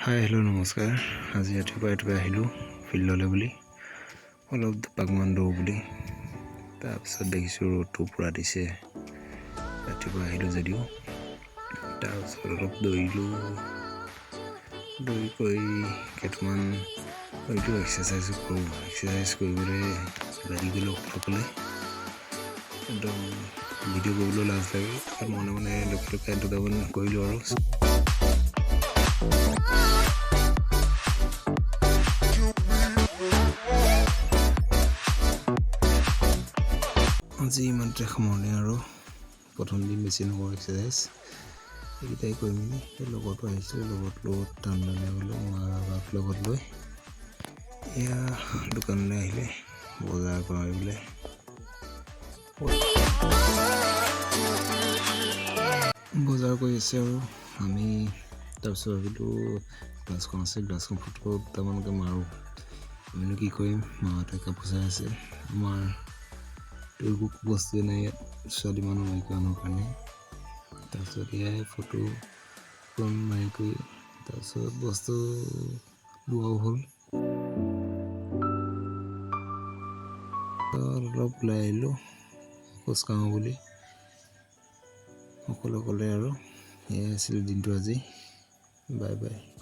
Hi hello' নমস্কাৰ। আজি ৰাতিপুৱা আহিলোঁ ফিল্ডলৈ বুলি অলপ দুপাকমান দৌৰ বুলি। তাৰপিছত দেখিছোঁ ৰ'দটো পূৰা দিছে। ৰাতিপুৱা আহিলোঁ যদিও তাৰপিছত অলপ দৌৰিলোঁ। দৌৰি কৰি কেইটামান হয়তো এক্সাৰচাইজো কৰোঁ। এক্সাৰচাইজ কৰিবলৈ লাগি গ'লোঁ সকলোৱে। একদম ভিডিঅ' কৰিবলৈ লাজ লাগে। মনে মনে লগে দুটামান কৰিলোঁ আৰু আজি ইমানতে সামৰণি আৰু প্ৰথম দিন বেছি নকৰোঁ এক্সাৰচাইজ এইকেইটাই কৰি মেলি লগতো আহিছিলোঁ লগত টানদানে গ'লোঁ মা বাপ লগত লৈ এয়া দোকানলৈ আহিলে বজাৰ কৰিবলৈ। বজাৰ কৰি আছে আৰু আমি তাৰপিছত ভাবিলোঁ গ্লাছখন আছে গ্লাছখন ফটো দুটামানকৈ মাৰোঁ। আমিনো কি কৰিম, মাহঁতে কাপোৰ চাই আছে। আমাৰ একো বস্তুৱে নাই ইয়াত ছোৱালী মানুহ মাইকী মানুহৰ কাৰণে। তাৰপিছত এয়াই ফটো মাৰি কৰি তাৰপিছত বস্তু লোৱাও হ'ল। অলপ ওলাই আহিলোঁ খোজকাঢ়োঁ বুলি অকলে আৰু এয়াই আছিল দিনটো আজি। Bye bye.